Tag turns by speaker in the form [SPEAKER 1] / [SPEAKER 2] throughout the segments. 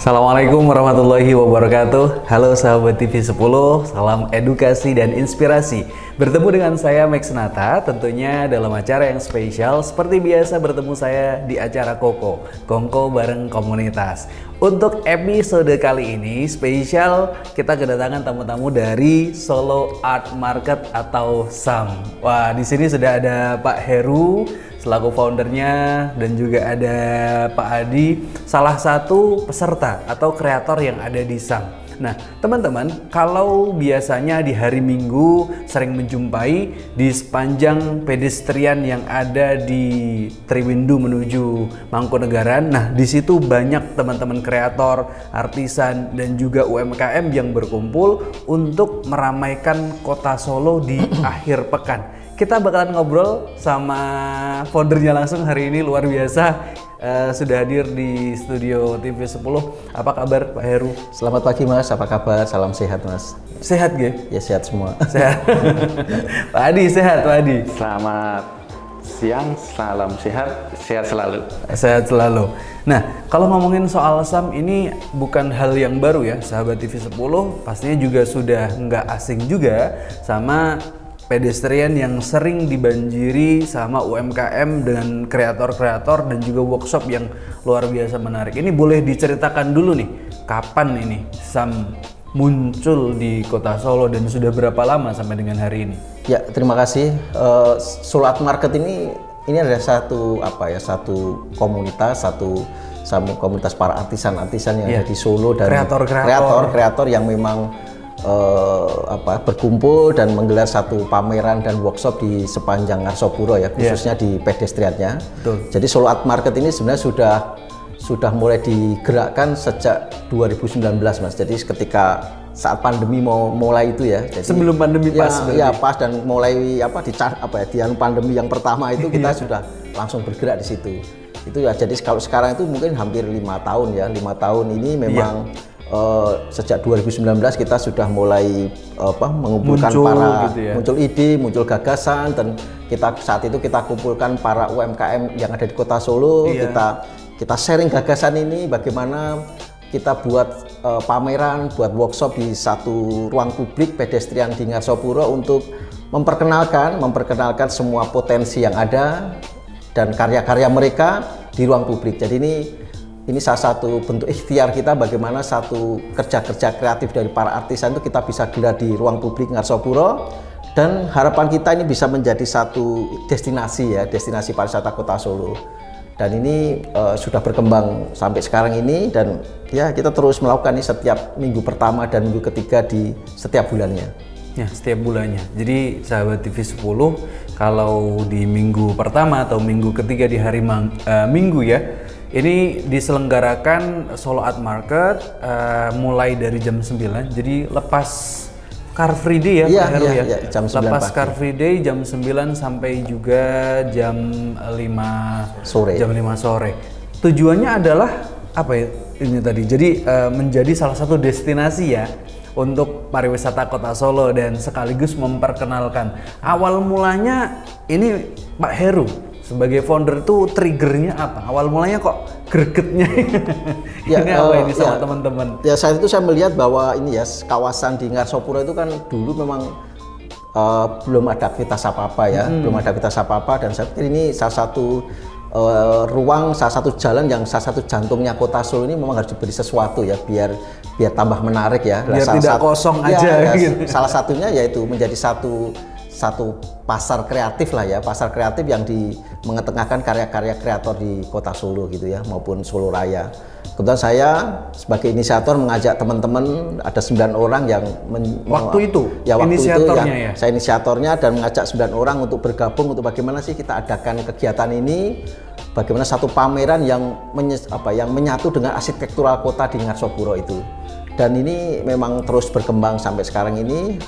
[SPEAKER 1] Assalamualaikum warahmatullahi wabarakatuh. Halo sahabat TV 10, salam edukasi dan inspirasi. Bertemu dengan saya Max Nata, tentunya dalam acara yang spesial. Seperti biasa bertemu saya di acara Kongko bareng komunitas. Untuk episode kali ini spesial, kita kedatangan tamu-tamu dari Solo Art Market atau SAM. Wah, di sini sudah ada Pak Heru selaku foundernya, dan juga ada Pak Adi, salah satu peserta atau kreator yang ada di SAM. Nah, teman-teman, kalau biasanya di hari Minggu sering menjumpai di sepanjang pedestrian yang ada di Triwindu menuju Mangkunegaran. Nah, di situ banyak teman-teman kreator, artisan, dan juga UMKM yang berkumpul untuk meramaikan kota Solo di akhir pekan. Kita bakalan ngobrol sama foundernya langsung hari ini, luar biasa. Sudah hadir di studio TV 10. Apa kabar Pak Heru?
[SPEAKER 2] Selamat pagi Mas, apa kabar? Salam sehat Mas.
[SPEAKER 1] Sehat gak?
[SPEAKER 2] Ya sehat semua.
[SPEAKER 1] Sehat. Pak Adi, sehat Pak Adi?
[SPEAKER 3] Selamat siang, salam sehat, sehat selalu.
[SPEAKER 1] Sehat selalu. Nah, kalau ngomongin soal SAM ini bukan hal yang baru ya, sahabat TV 10 pastinya juga sudah nggak asing juga sama pedestrian yang sering dibanjiri sama UMKM dengan kreator-kreator dan juga workshop yang luar biasa menarik. Ini boleh diceritakan dulu nih, kapan ini SAM muncul di kota Solo dan sudah berapa lama sampai dengan hari ini?
[SPEAKER 2] Ya, terima kasih. Solo Art Market ini adalah satu komunitas, komunitas para artisan-artisan yang ada di Solo dan kreator-kreator yang memang berkumpul dan menggelar satu pameran dan workshop di sepanjang Ngarsopuro ya, khususnya di pedestriannya. Jadi Solo Art Market ini sebenarnya sudah mulai digerakkan sejak 2019 Mas. Jadi ketika saat pandemi mau mulai itu ya. Jadi,
[SPEAKER 1] sebelum pandemi pas.
[SPEAKER 2] Ya pas, dan mulai di pandemi yang pertama itu kita sudah langsung bergerak di situ. Itu ya, jadi kalau sekarang itu mungkin hampir 5 tahun ya. 5 tahun ini memang sejak 2019 kita sudah mulai mengumpulkan muncul ide, muncul gagasan, dan saat itu kita kumpulkan para UMKM yang ada di kota Solo. Kita sharing gagasan ini, bagaimana kita buat pameran, buat workshop di satu ruang publik pedestrian di Ngarsopuro untuk memperkenalkan semua potensi yang ada dan karya-karya mereka di ruang publik. Jadi ini salah satu bentuk ikhtiar kita, bagaimana satu kerja-kerja kreatif dari para artisan itu kita bisa gelar di ruang publik Ngarsopuro, dan harapan kita ini bisa menjadi satu destinasi pariwisata kota Solo. Dan ini sudah berkembang sampai sekarang ini, dan ya kita terus melakukan ini setiap minggu pertama dan minggu ketiga di setiap bulannya.
[SPEAKER 1] Ya, setiap bulannya. Jadi sahabat TV 10, kalau di minggu pertama atau minggu ketiga di hari Minggu ya, ini diselenggarakan Solo Art Market mulai dari jam 9. Jadi lepas Car Free Day ya, Pak Heru ya.
[SPEAKER 2] Jam 9
[SPEAKER 1] lepas
[SPEAKER 2] pagi.
[SPEAKER 1] Car Free Day jam 9 sampai juga jam 5
[SPEAKER 2] sore.
[SPEAKER 1] Jam 5 sore. Tujuannya adalah apa ya ini tadi? Jadi menjadi salah satu destinasi ya untuk pariwisata kota Solo dan sekaligus memperkenalkan. Awal mulanya ini Pak Heru sebagai founder tuh triggernya apa? Awal mulanya kok gregetnya ini apa ini sama teman-teman? Ya,
[SPEAKER 2] saat itu saya melihat bahwa ini ya, kawasan di Ngarsopuro itu kan dulu memang belum ada aktivitas apa-apa ya, dan saya pikir ini salah satu salah satu jalan yang salah satu jantungnya kota Solo ini memang harus diberi sesuatu ya, biar tambah menarik ya.
[SPEAKER 1] Biar tidak kosong aja gitu.
[SPEAKER 2] Salah satunya yaitu menjadi satu pasar kreatif lah ya, pasar kreatif yang mengetengahkan karya-karya kreator di kota Solo gitu ya, maupun Solo Raya. Kebetulan saya sebagai inisiator mengajak teman-teman, ada 9 orang yang
[SPEAKER 1] waktu itu
[SPEAKER 2] saya inisiatornya, dan mengajak 9 orang untuk bergabung untuk bagaimana sih kita adakan kegiatan ini, bagaimana satu pameran yang menyatu dengan arsitektural kota di Ngarsopuro itu. Dan ini memang terus berkembang sampai sekarang ini.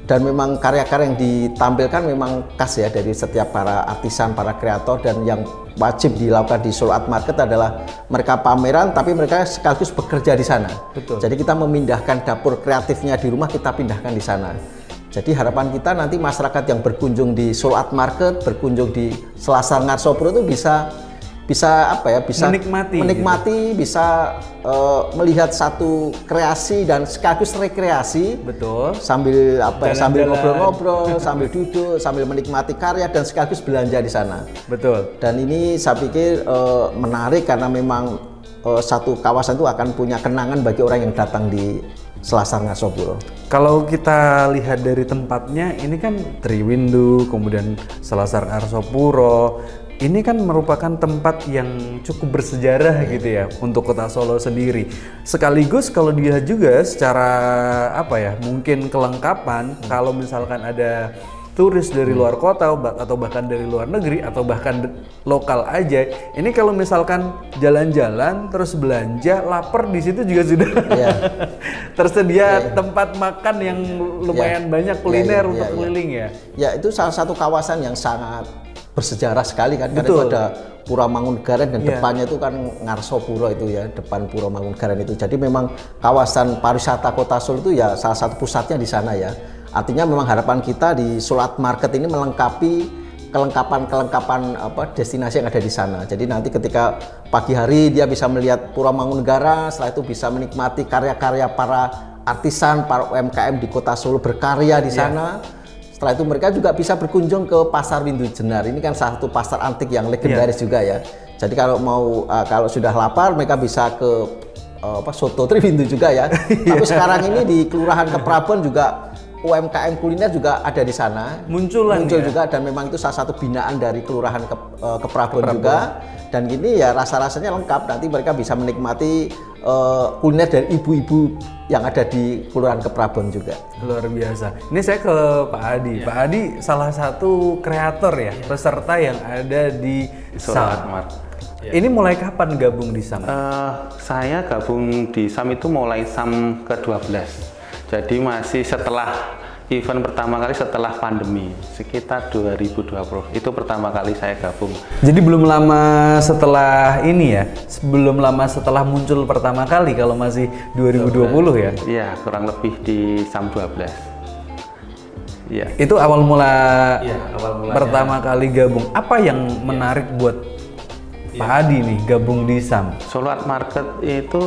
[SPEAKER 2] Dan memang karya-karya yang ditampilkan memang khas ya dari setiap para artisan, para kreator, dan yang wajib dilakukan di Solo Art Market adalah mereka pameran tapi mereka sekaligus bekerja di sana.
[SPEAKER 1] Betul.
[SPEAKER 2] Jadi kita memindahkan dapur kreatifnya di rumah, kita pindahkan di sana. Jadi harapan kita nanti masyarakat yang berkunjung di Solo Art Market, berkunjung di Selasar Ngarsopuro itu bisa bisa apa ya, bisa
[SPEAKER 1] menikmati gitu.
[SPEAKER 2] Bisa melihat satu kreasi dan sekaligus rekreasi.
[SPEAKER 1] Betul.
[SPEAKER 2] Sambil apa ya, sambil ngobrol-ngobrol, sambil duduk, sambil menikmati karya dan sekaligus belanja di sana.
[SPEAKER 1] Betul.
[SPEAKER 2] Dan ini saya pikir menarik karena memang satu kawasan itu akan punya kenangan bagi orang yang datang di Selasar Ngarsopuro.
[SPEAKER 1] Kalau kita lihat dari tempatnya, ini kan Triwindu, kemudian Selasar Ngarsopuro, ini kan merupakan tempat yang cukup bersejarah gitu ya untuk Kota Solo sendiri. Sekaligus kalau dilihat juga secara apa ya, mungkin kelengkapan kalau misalkan ada turis dari luar kota atau bahkan dari luar negeri atau bahkan lokal aja, ini kalau misalkan jalan-jalan terus belanja, lapar di situ juga sudah tersedia tempat makan yang lumayan banyak kuliner untuk keliling ya.
[SPEAKER 2] Ya, itu salah satu kawasan yang sangat bersejarah sekali kan, karena itu ada Pura Mangkunegaran dan depannya itu kan Ngarsopuro itu ya, depan Pura Mangkunegaran itu. Jadi memang kawasan pariwisata Kota Solo itu ya salah satu pusatnya di sana ya. Artinya memang harapan kita di Solat Market ini melengkapi kelengkapan apa destinasi yang ada di sana. Jadi nanti ketika pagi hari dia bisa melihat Pura Mangkunegaran, setelah itu bisa menikmati karya-karya para artisan, para UMKM di Kota Solo berkarya di sana. Setelah itu mereka juga bisa berkunjung ke Pasar Windu Jenar. Ini kan salah satu pasar antik yang legendaris juga ya. Jadi kalau mau kalau sudah lapar mereka bisa ke Soto Triwindu juga ya. Tapi sekarang ini di Kelurahan Keprabon juga UMKM kuliner juga ada di sana. Muncul juga, dan memang itu salah satu binaan dari Kelurahan Keprabon juga. Dan gini ya rasa-rasanya lengkap. Nanti mereka bisa menikmati kuliner dari ibu-ibu yang ada di Kelurahan Keprabon juga.
[SPEAKER 1] Luar biasa. Ini saya ke Pak Adi. Pak Adi salah satu kreator ya, peserta yang ada di
[SPEAKER 3] Solat Market.
[SPEAKER 1] Ini mulai kapan gabung di SAM?
[SPEAKER 3] Saya gabung di SAM itu mulai SAM ke-12. Jadi masih setelah event pertama kali setelah pandemi, sekitar 2020. Itu pertama kali saya gabung.
[SPEAKER 1] Jadi belum lama setelah ini ya? Belum lama setelah muncul pertama kali kalau masih 2020 ya?
[SPEAKER 3] Iya, kurang lebih di SAM 12. Ya.
[SPEAKER 1] Itu awal mula pertama kali gabung. Apa yang menarik buat Pak Adi nih gabung di SAM?
[SPEAKER 3] Solat Market itu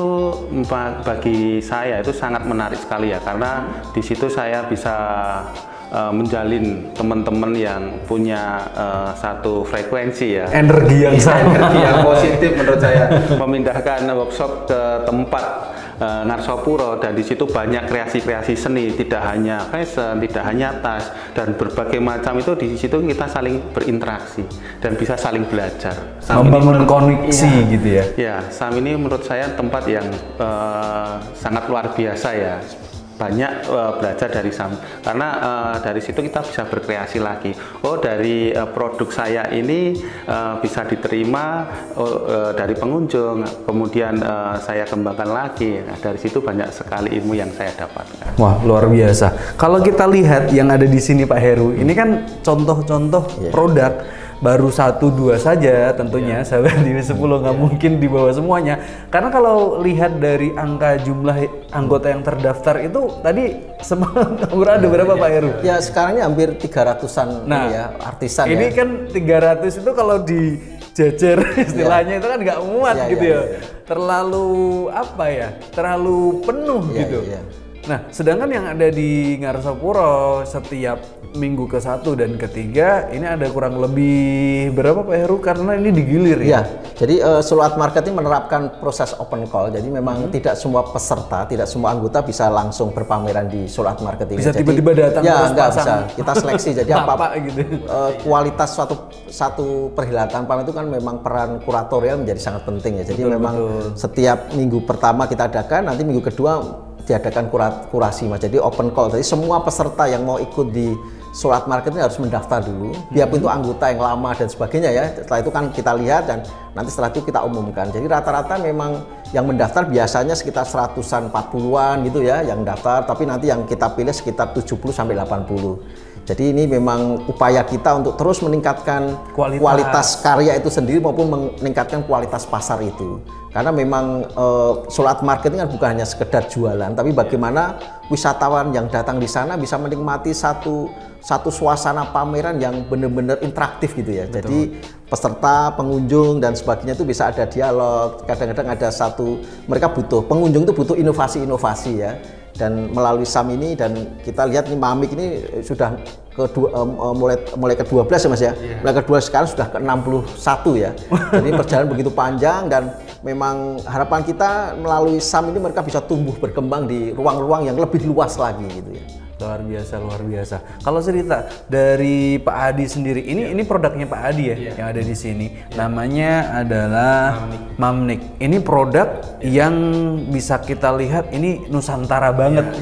[SPEAKER 3] bagi saya itu sangat menarik sekali ya, karena di situ saya bisa menjalin teman-teman yang punya satu frekuensi ya,
[SPEAKER 1] energi yang sama,
[SPEAKER 3] energi yang positif menurut saya. Memindahkan workshop ke tempat Ngarsopuro, dan di situ banyak kreasi-kreasi seni, tidak hanya fashion, tidak hanya tas, dan berbagai macam itu di situ kita saling berinteraksi dan bisa saling belajar.
[SPEAKER 1] Membangun koneksi gitu ya.
[SPEAKER 3] Ya, SAM ini menurut saya tempat yang sangat luar biasa ya. Banyak belajar dari SAM, karena dari situ kita bisa berkreasi lagi. Oh, dari produk saya ini bisa diterima dari pengunjung, kemudian saya kembangkan lagi. Nah, dari situ banyak sekali ilmu yang saya dapatkan.
[SPEAKER 1] Wah, luar biasa. Kalau kita lihat yang ada di sini Pak Heru, ini kan contoh-contoh produk. Baru 1-2 saja tentunya, sahabat TV 10 nggak mungkin dibawa semuanya. Karena kalau lihat dari angka jumlah anggota yang terdaftar itu tadi semalam ada berapa Pak Heru?
[SPEAKER 2] Ya sekarang ini hampir 300-an ya, artisan.
[SPEAKER 1] Ini kan 300 itu kalau dijajar istilahnya itu kan nggak muat gitu ya. Terlalu apa ya? Terlalu penuh gitu. Nah, sedangkan yang ada di Ngarsopuro setiap minggu ke-1 dan ke-3 ini ada kurang lebih berapa Pak Heru, karena ini digilir ya?
[SPEAKER 2] Jadi Solat Market ini menerapkan proses open call. Jadi memang tidak semua peserta, tidak semua anggota bisa langsung berpameran di Solat Market ini.
[SPEAKER 1] Bisa tiba-tiba datang
[SPEAKER 2] terus nggak bisa. Kita seleksi. Jadi apa
[SPEAKER 1] gitu.
[SPEAKER 2] Kualitas satu perhelatan pameran itu kan memang peran kuratorial menjadi sangat penting ya. Jadi memang setiap minggu pertama kita adakan, nanti minggu kedua diadakan kurasi Mas. Jadi open call. Jadi semua peserta yang mau ikut di Solat Market ini harus mendaftar dulu. Biarpun itu anggota yang lama dan sebagainya ya. Setelah itu kan kita lihat dan nanti setelah itu kita umumkan. Jadi rata-rata memang yang mendaftar biasanya sekitar 100-an, 40-an gitu ya yang daftar, tapi nanti yang kita pilih sekitar 70 sampai 80. Jadi ini memang upaya kita untuk terus meningkatkan kualitas karya itu sendiri maupun meningkatkan kualitas pasar itu. Karena memang Solat Market ini kan bukan hanya sekedar jualan, tapi bagaimana wisatawan yang datang di sana bisa menikmati satu suasana pameran yang benar-benar interaktif gitu ya. Betul. Jadi peserta, pengunjung dan sebagainya itu bisa ada dialog. Kadang-kadang ada mereka pengunjung itu butuh inovasi-inovasi ya. Dan melalui SAM ini, dan kita lihat nih Mamik ini sudah mulai ke-12 ya Mas ya. Yeah. Mulai ke-12 sekarang sudah ke-61 ya. Jadi perjalanan begitu panjang, dan memang harapan kita melalui SAM ini mereka bisa tumbuh berkembang di ruang-ruang yang lebih luas lagi gitu ya.
[SPEAKER 1] Luar biasa, luar biasa. Kalau cerita dari Pak Adi sendiri, ini produknya Pak Adi ya, yang ada di sini. Namanya adalah Mamnik. Ini produk yang bisa kita lihat ini Nusantara banget.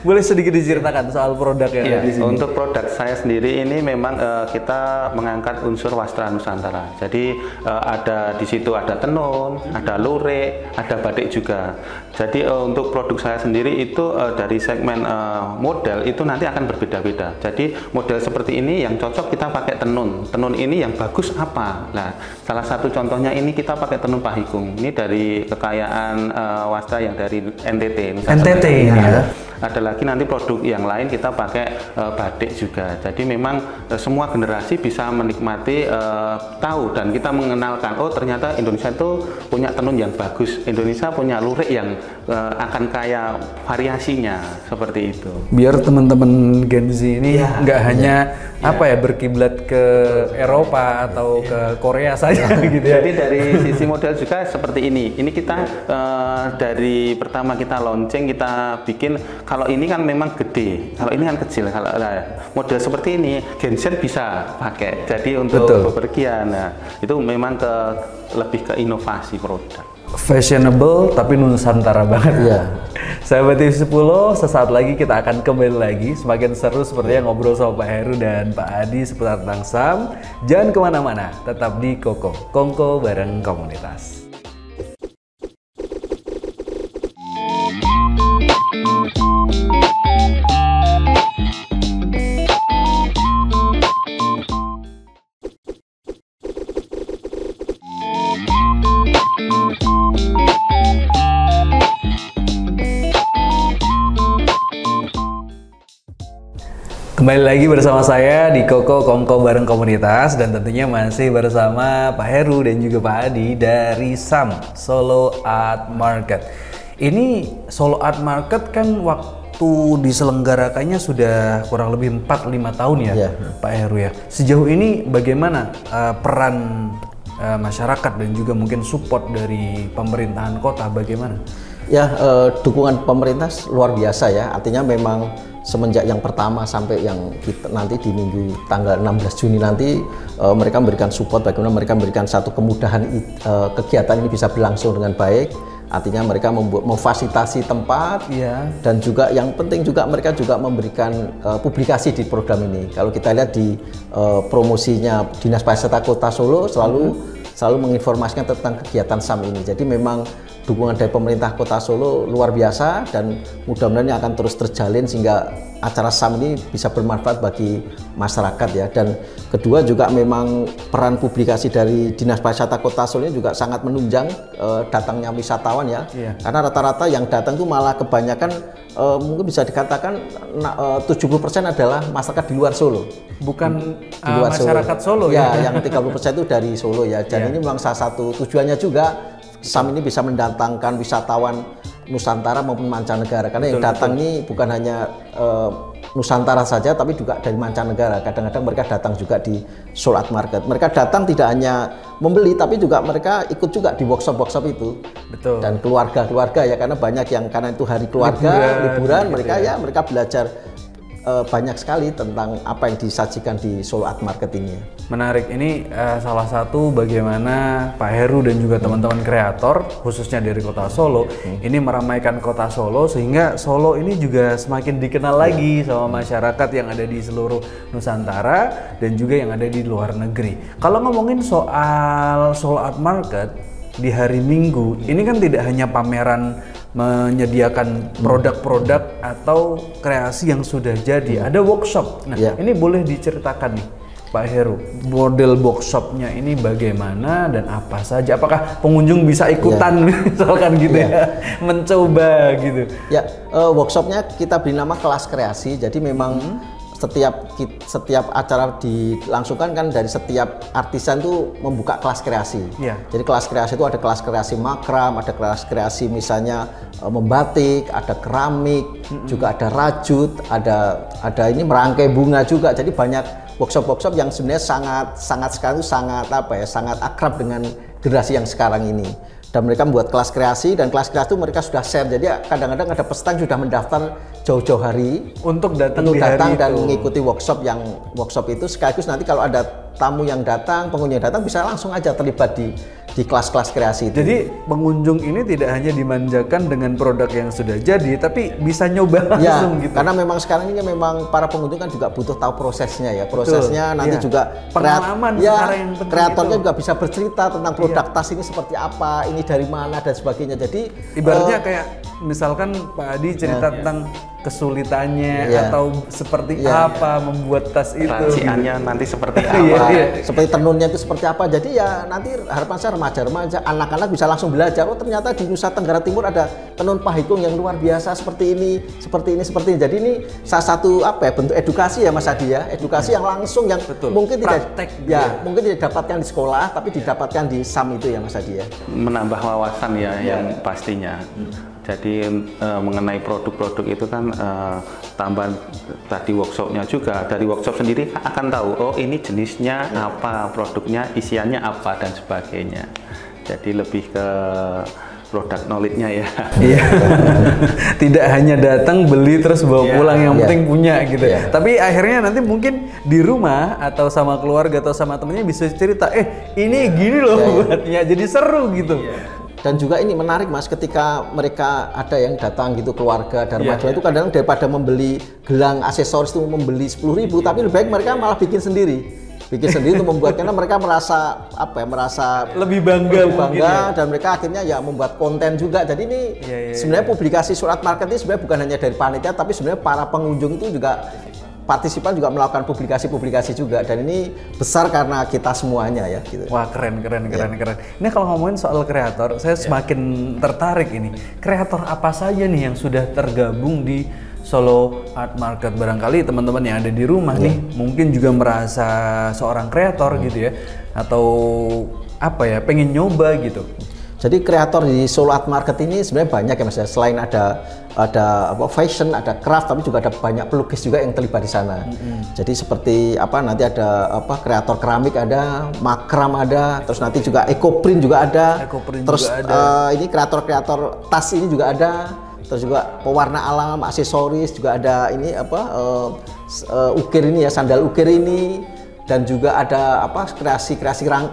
[SPEAKER 1] Boleh sedikit diceritakan soal produk yang ada di sini?
[SPEAKER 3] Untuk produk saya sendiri ini memang kita mengangkat unsur wastra Nusantara. Jadi ada di situ ada tenun, ada lurik, ada batik juga. Jadi untuk produk saya sendiri itu dari segmen model itu nanti akan berbeda-beda. Jadi model seperti ini yang cocok kita pakai tenun. Tenun ini yang bagus apa? Nah, salah satu contohnya ini kita pakai tenun pahikung. Ini dari kekayaan wastra yang dari NTT.
[SPEAKER 1] NTT ini ya.
[SPEAKER 3] Ada lagi nanti produk yang lain kita pakai batik juga. Jadi memang semua generasi bisa menikmati, tahu, dan kita mengenalkan, oh ternyata Indonesia itu punya tenun yang bagus. Indonesia punya lurik yang akan kaya variasinya, seperti itu.
[SPEAKER 1] Biar teman-teman Gen Z ini nggak hanya berkiblat ke Eropa atau ke Korea saja gitu ya.
[SPEAKER 3] Jadi dari sisi model juga seperti ini. Ini kita dari pertama kita launching, kita bikin, kalau ini kan memang gede, kalau ini kan kecil. Kalau model seperti ini Gen Z bisa pakai. Jadi untuk bepergian, itu memang lebih ke inovasi produk.
[SPEAKER 1] Fashionable tapi Nusantara banget ya. Sahabat TV10, sesaat lagi kita akan kembali lagi semakin seru seperti yang ngobrol sama Pak Heru dan Pak Adi seputar tentang SAM. Jangan kemana-mana, tetap di Kongko bareng komunitas. Kembali lagi bersama saya di Kongko bareng komunitas, dan tentunya masih bersama Pak Heru dan juga Pak Adi dari SAM, Solo Art Market. Ini Solo Art Market kan waktu diselenggarakannya sudah kurang lebih 4-5 tahun ya, Pak Heru ya. Sejauh ini bagaimana peran masyarakat dan juga mungkin support dari pemerintahan kota, bagaimana?
[SPEAKER 2] Ya, dukungan pemerintah luar biasa ya. Artinya memang semenjak yang pertama sampai yang kita nanti di minggu tanggal 16 Juni nanti, mereka memberikan support, bagaimana mereka memberikan satu kemudahan kegiatan ini bisa berlangsung dengan baik. Artinya mereka memfasilitasi tempat, dan juga yang penting juga mereka juga memberikan publikasi di program ini. Kalau kita lihat di promosinya Dinas Pariwisata Kota Solo selalu menginformasikan tentang kegiatan SAM ini. Jadi memang dukungan dari pemerintah Kota Solo luar biasa, dan mudah-mudahan ini akan terus terjalin sehingga acara SAM ini bisa bermanfaat bagi masyarakat ya. Dan kedua juga memang peran publikasi dari Dinas Pariwisata Kota Solo ini juga sangat menunjang datangnya wisatawan ya. Karena rata-rata yang datang itu malah kebanyakan mungkin bisa dikatakan 70% adalah masyarakat di luar Solo.
[SPEAKER 1] Bukan di luar masyarakat Solo ya.
[SPEAKER 2] Yang 30% itu dari Solo ya. Dan ini memang salah satu tujuannya juga SAM ini bisa mendatangkan wisatawan Nusantara maupun mancanegara, karena yang datang ini bukan hanya Nusantara saja tapi juga dari mancanegara. Kadang-kadang mereka datang juga di Solo Art Market. Mereka datang tidak hanya membeli tapi juga mereka ikut juga di workshop-workshop itu.
[SPEAKER 1] Betul. Dan
[SPEAKER 2] keluarga-keluarga ya, karena banyak yang karena itu hari keluarga, liburan mereka ya mereka belajar banyak sekali tentang apa yang disajikan di Solo Art Market ini.
[SPEAKER 1] Menarik, ini salah satu bagaimana Pak Heru dan juga teman-teman kreator khususnya dari Kota Solo ini meramaikan Kota Solo, sehingga Solo ini juga semakin dikenal lagi sama masyarakat yang ada di seluruh Nusantara dan juga yang ada di luar negeri. Kalau ngomongin soal Solo Art Market di hari Minggu, ini kan tidak hanya pameran menyediakan produk-produk atau kreasi yang sudah jadi, ada workshop. Nah, ini boleh diceritakan nih Pak Heru, model box shopnya ini bagaimana dan apa saja? Apakah pengunjung bisa ikutan misalkan gitu ya, mencoba gitu?
[SPEAKER 2] Ya, workshopnya kita beri nama kelas kreasi. Jadi memang setiap acara dilangsungkan kan dari setiap artisan itu membuka kelas kreasi. Jadi kelas kreasi itu ada kelas kreasi makram, ada kelas kreasi misalnya membatik, ada keramik, juga ada rajut, ada ini merangkai bunga juga. Jadi banyak workshop yang sebenarnya sangat akrab dengan generasi yang sekarang ini. Dan mereka membuat kelas kreasi, dan kelas kreasi itu mereka sudah share. Jadi kadang-kadang ada peserta yang sudah mendaftar jauh-jauh hari
[SPEAKER 1] untuk datang
[SPEAKER 2] dan mengikuti workshop itu, sekaligus nanti kalau ada tamu yang datang, pengunjung yang datang bisa langsung aja terlibat di kelas-kelas kreasi itu.
[SPEAKER 1] Jadi pengunjung ini tidak hanya dimanjakan dengan produk yang sudah jadi, tapi bisa nyoba langsung gitu.
[SPEAKER 2] Karena memang sekarang ini memang para pengunjung kan juga butuh tahu prosesnya ya. Prosesnya nanti juga
[SPEAKER 1] pengalaman yang penting.
[SPEAKER 2] Kreatornya juga bisa bercerita tentang produk tas ini seperti apa, ini dari mana dan sebagainya. Jadi
[SPEAKER 1] ibaratnya kayak misalkan Pak Adi cerita tentang kesulitannya atau seperti apa membuat tas itu.
[SPEAKER 3] Raciannya nanti seperti apa.
[SPEAKER 2] Seperti tenunnya itu seperti apa. Jadi ya nanti harapan saya remaja-remaja, anak-anak bisa langsung belajar. Oh ternyata di Nusa Tenggara Timur ada tenun pahikung yang luar biasa seperti ini. Jadi ini salah satu bentuk edukasi ya Mas Adi ya. Edukasi yang langsung yang mungkin mungkin tidak didapatkan di sekolah, tapi didapatkan di SAM itu ya Mas Adi ya.
[SPEAKER 3] Menambah wawasan ya yang pastinya. Jadi mengenai produk-produk itu kan tambahan tadi workshopnya juga, dari workshop sendiri akan tahu oh ini jenisnya apa, produknya isiannya apa dan sebagainya. Jadi lebih ke produk knowledge-nya ya. Iya.
[SPEAKER 1] Tidak hanya datang beli terus bawa pulang, yang penting punya gitu. Tapi akhirnya nanti mungkin di rumah atau sama keluarga atau sama temennya bisa cerita, ini gini loh buatnya, jadi seru gitu.
[SPEAKER 2] Dan juga ini menarik Mas, ketika mereka ada yang datang gitu keluarga dan remaja itu kadang daripada membeli gelang aksesoris itu membeli 10.000, tapi lebih baik mereka malah bikin sendiri untuk membuat, karena mereka merasa lebih bangga dan mereka akhirnya ya membuat konten juga. Jadi ini sebenarnya publikasi surat market ini sebenarnya bukan hanya dari panitia, tapi sebenarnya para pengunjung itu juga partisipan juga melakukan publikasi juga, dan ini besar karena kita semuanya ya gitu.
[SPEAKER 1] Wah keren. Ini kalau ngomongin soal kreator, saya semakin tertarik ini. Kreator apa saja nih yang sudah tergabung di Solo Art Market? Barangkali teman-teman yang ada di rumah nih mungkin juga merasa seorang kreator gitu ya, atau pengen nyoba gitu.
[SPEAKER 2] Jadi kreator di Solo Art Market ini sebenarnya banyak ya Mas ya. Selain ada fashion, ada craft, tapi juga ada banyak pelukis juga yang terlibat di sana. Jadi seperti nanti ada kreator keramik ada, makram ada, terus nanti juga ecoprint juga ada. Ini kreator tas ini juga ada. Terus juga pewarna alam, aksesoris juga ada, ini ukir ini ya, sandal ukir ini, dan juga ada kreasi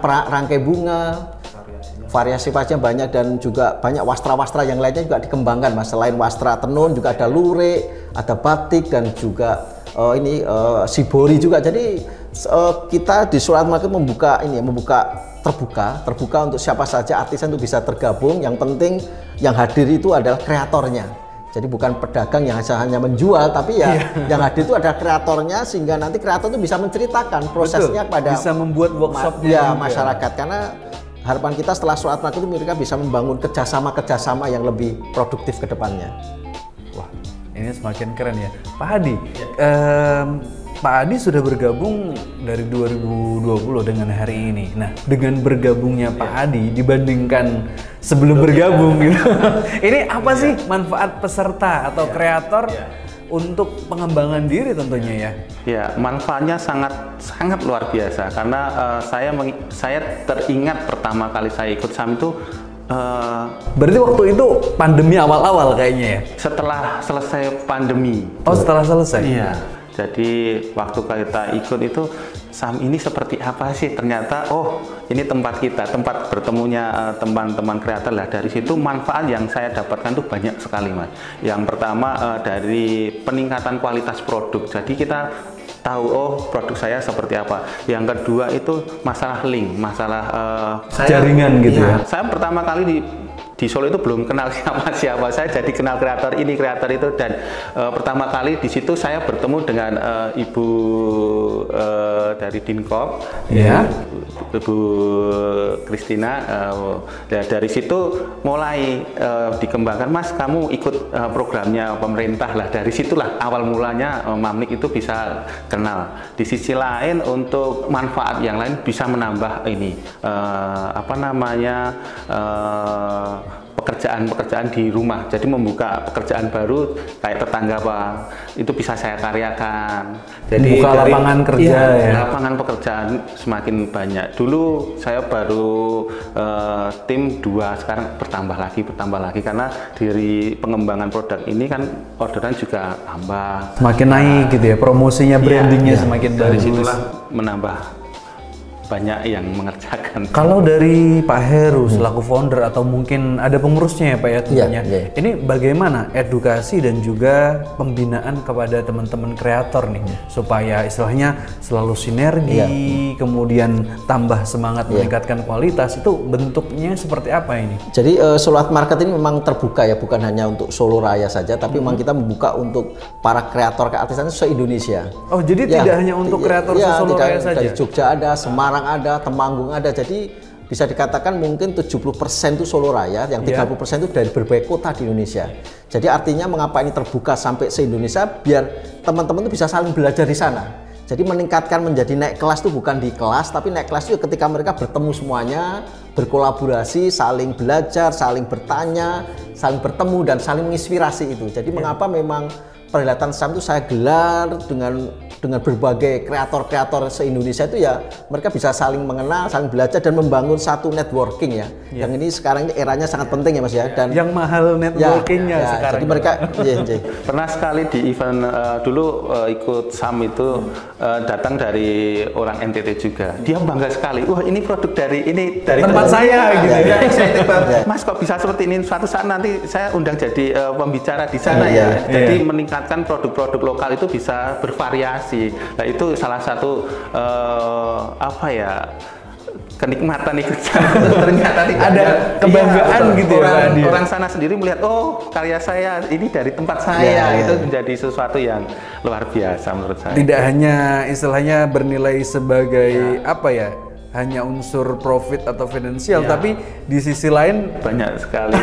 [SPEAKER 2] rangkai bunga. Variasi-variasinya banyak, dan juga banyak wastra-wastra yang lainnya juga dikembangkan Mas. Selain wastra tenun juga ada lurik, ada batik, dan juga shibori juga. Jadi kita di Solo Art Market membuka terbuka untuk siapa saja artisan itu bisa tergabung. Yang penting yang hadir itu adalah kreatornya. Jadi bukan pedagang yang hanya menjual, tapi yang hadir itu ada kreatornya, sehingga nanti kreator itu bisa menceritakan prosesnya
[SPEAKER 1] bisa membuat workshopnya
[SPEAKER 2] masyarakat. Karena harapan kita setelah Solo Art Market itu mereka bisa membangun kerjasama yang lebih produktif ke depannya.
[SPEAKER 1] Wah, ini semakin keren ya. Pak Adi, Pak Adi sudah bergabung dari 2020 dengan hari ini. Nah, dengan bergabungnya Pak Adi dibandingkan sebelum bergabung gitu, ini apa sih manfaat peserta atau kreator untuk pengembangan diri tentunya ya?
[SPEAKER 3] Ya, manfaatnya sangat luar biasa, karena saya teringat pertama kali saya ikut SAM itu
[SPEAKER 1] berarti waktu itu pandemi awal-awal kayaknya ya?
[SPEAKER 3] Setelah selesai pandemi.
[SPEAKER 1] Oh, setelah selesai?
[SPEAKER 3] Iya. Jadi waktu kita ikut itu, SAM ini seperti apa sih? Ternyata ini tempat kita, tempat bertemunya teman-teman kreator lah. Dari situ manfaat yang saya dapatkan tuh banyak sekali Mas. Yang pertama dari peningkatan kualitas produk. Jadi kita tahu produk saya seperti apa. Yang kedua itu masalah link, masalah
[SPEAKER 1] jaringan gitu ya.
[SPEAKER 3] Saya pertama kali di Solo itu belum kenal siapa-siapa. Saya jadi kenal kreator ini, kreator itu, dan pertama kali di situ saya bertemu dengan Ibu dari Dinkop, Ibu Kristina. Ya, dari situ mulai dikembangkan, Mas, kamu ikut programnya pemerintah lah. Dari situlah awal mulanya Mamlik itu bisa kenal. Di sisi lain untuk manfaat yang lain bisa menambah ini pekerjaan di rumah. Jadi membuka pekerjaan baru kayak tetangga Pak, itu bisa saya karyakan. Jadi
[SPEAKER 1] buka lapangan kerja ya.
[SPEAKER 3] Lapangan pekerjaan semakin banyak. Dulu saya baru tim 2, sekarang bertambah lagi karena dari pengembangan produk ini kan orderan juga tambah.
[SPEAKER 1] Semakin naik gitu ya, promosinya, brandingnya semakin bagus.
[SPEAKER 3] Dari situlah menambah banyak yang mengerjakan.
[SPEAKER 1] Kalau dari Pak Heru selaku founder atau mungkin ada pengurusnya ya Pak ya tentunya, ini bagaimana edukasi dan juga pembinaan kepada teman-teman kreator nih supaya istilahnya selalu sinergi, kemudian tambah semangat meningkatkan kualitas, itu bentuknya seperti apa ini?
[SPEAKER 2] Jadi Solo Art Market ini memang terbuka ya, bukan hanya untuk Solo Raya saja, tapi memang kita membuka untuk para kreator artisan se-Indonesia.
[SPEAKER 1] Oh, jadi tidak hanya untuk kreator Solo Raya saja?
[SPEAKER 2] Dari Jogja ada, Semarang ada, Temanggung ada, jadi bisa dikatakan mungkin 70% itu Solo Raya, yang 30% itu dari berbagai kota di Indonesia. Jadi artinya mengapa ini terbuka sampai se-Indonesia, biar teman-teman itu bisa saling belajar di sana. Jadi meningkatkan menjadi naik kelas itu bukan di kelas, tapi naik kelas itu ketika mereka bertemu semuanya, berkolaborasi, saling belajar, saling bertanya, saling bertemu, dan saling menginspirasi itu. Jadi mengapa memang perhelatan SAM itu saya gelar dengan berbagai kreator-kreator se-Indonesia itu ya, mereka bisa saling mengenal, saling belajar, dan membangun satu networking ya. Yang ini sekarang ini eranya sangat penting ya Mas ya. Dan
[SPEAKER 1] yang mahal networkingnya sekarang.
[SPEAKER 2] Jadi mereka
[SPEAKER 3] pernah sekali di event dulu ikut SAM itu datang dari orang NTT juga. Dia bangga sekali. Wah, ini produk dari
[SPEAKER 1] tempat saya gitu ya.
[SPEAKER 3] Mas, kok bisa seperti ini? Suatu saat nanti saya undang jadi pembicara di sana ya. Jadi meningkatkan produk-produk lokal itu bisa bervariasi. Nah, itu salah satu kenikmatan ikut ternyata
[SPEAKER 1] ada kebanggaan gitu ya.
[SPEAKER 3] Orang sana sendiri melihat, oh, karya saya ini dari tempat saya, itu menjadi sesuatu yang luar biasa menurut saya.
[SPEAKER 1] Tidak hanya istilahnya bernilai sebagai hanya unsur profit atau finansial, tapi di sisi lain
[SPEAKER 3] banyak sekali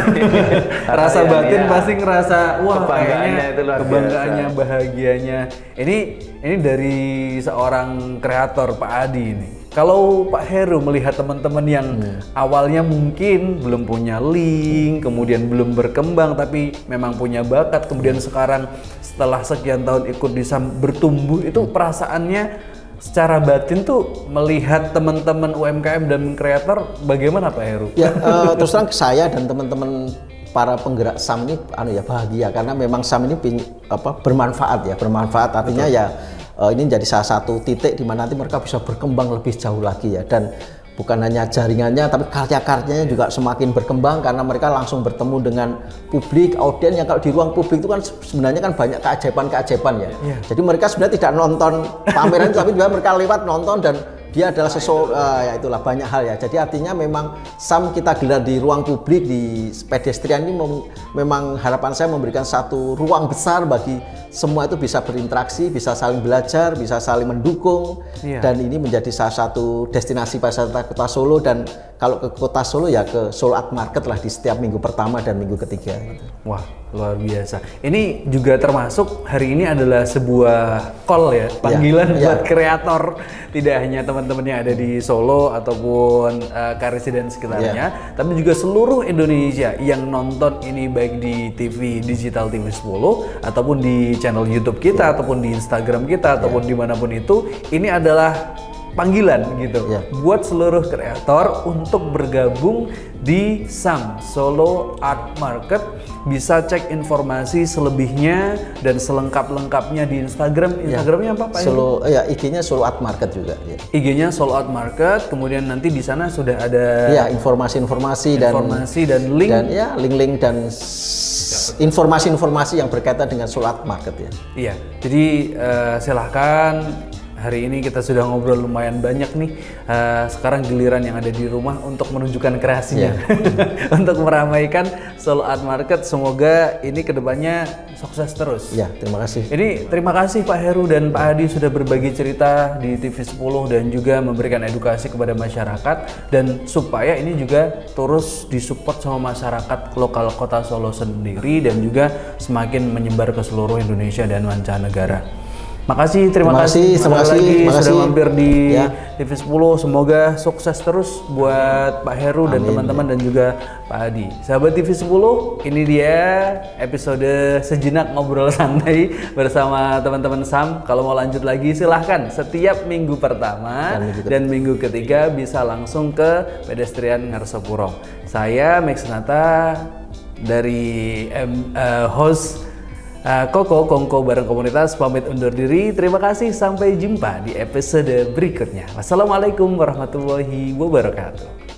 [SPEAKER 1] rasa batin pasti ngerasa wah
[SPEAKER 3] kebanggaannya itu luar
[SPEAKER 1] kebanggaannya,
[SPEAKER 3] biasa.
[SPEAKER 1] Bahagianya. Ini dari seorang kreator Pak Adi ini. Kalau Pak Heru melihat teman-teman yang awalnya mungkin belum punya link, kemudian belum berkembang tapi memang punya bakat, kemudian sekarang setelah sekian tahun ikut di SAM bertumbuh, itu perasaannya secara batin tuh melihat teman-teman UMKM dan kreator bagaimana Pak Heru?
[SPEAKER 2] Ya, terus terang saya dan teman-teman para penggerak SAM ini bahagia karena memang SAM ini bermanfaat ya, artinya ini jadi salah satu titik di mana nanti mereka bisa berkembang lebih jauh lagi ya, dan bukan hanya jaringannya tapi karya-karyanya juga semakin berkembang karena mereka langsung bertemu dengan publik, audiens yang kalau di ruang publik itu kan sebenarnya kan banyak keajaiban ya. Jadi mereka sebenarnya tidak nonton pameran tapi juga mereka lewat nonton, dan dia adalah sesuatu ya itulah banyak hal ya. Jadi artinya memang SAM kita gelar di ruang publik, di pedestrian ini memang harapan saya memberikan satu ruang besar bagi semua itu bisa berinteraksi, bisa saling belajar, bisa saling mendukung, dan ini menjadi salah satu destinasi pariwisata Kota Solo. Dan kalau ke Kota Solo ya ke Solo Art Market lah di setiap minggu pertama dan minggu ketiga gitu.
[SPEAKER 1] Wah, luar biasa. Ini juga termasuk hari ini adalah sebuah call ya, panggilan buat kreator, tidak hanya teman-teman yang ada di Solo ataupun Karisi dan sekitarnya, tapi juga seluruh Indonesia yang nonton ini baik di TV digital TV 10 ataupun di channel YouTube kita ataupun di Instagram kita ataupun dimanapun itu, ini adalah panggilan gitu buat seluruh kreator untuk bergabung di SAM Solo Art Market. Bisa cek informasi selebihnya dan selengkap-lengkapnya di Instagramnya apa Pak?
[SPEAKER 2] IG-nya Solo Art Market juga.
[SPEAKER 1] IG-nya Solo Art Market, kemudian nanti di sana sudah ada
[SPEAKER 2] informasi dan
[SPEAKER 1] link
[SPEAKER 2] dan link-link dan informasi-informasi yang berkaitan dengan Solo Art Market ya.
[SPEAKER 1] Iya, jadi silahkan hari ini kita sudah ngobrol lumayan banyak nih. Sekarang giliran yang ada di rumah untuk menunjukkan kreasinya, untuk meramaikan Solo Art Market. Semoga ini kedepannya sukses terus.
[SPEAKER 2] Ya, terima kasih.
[SPEAKER 1] Ini terima kasih Pak Heru dan Pak Hadi sudah berbagi cerita di TV10 dan juga memberikan edukasi kepada masyarakat, dan supaya ini juga terus disupport sama masyarakat lokal Kota Solo sendiri dan juga semakin menyebar ke seluruh Indonesia dan mancanegara. Makasih, terima kasih sudah mampir di TV10. Semoga sukses terus buat Pak Heru dan teman-teman dan juga Pak Hadi. Sahabat TV10, ini dia episode sejenak ngobrol santai bersama teman-teman SAM. Kalau mau lanjut lagi silahkan, setiap minggu pertama dan minggu ketiga bisa langsung ke Pedestrian Ngarsopuro. Saya Max Nata dari host Koko Kongko bareng komunitas pamit undur diri. Terima kasih, sampai jumpa di episode berikutnya. Wassalamualaikum warahmatullahi wabarakatuh.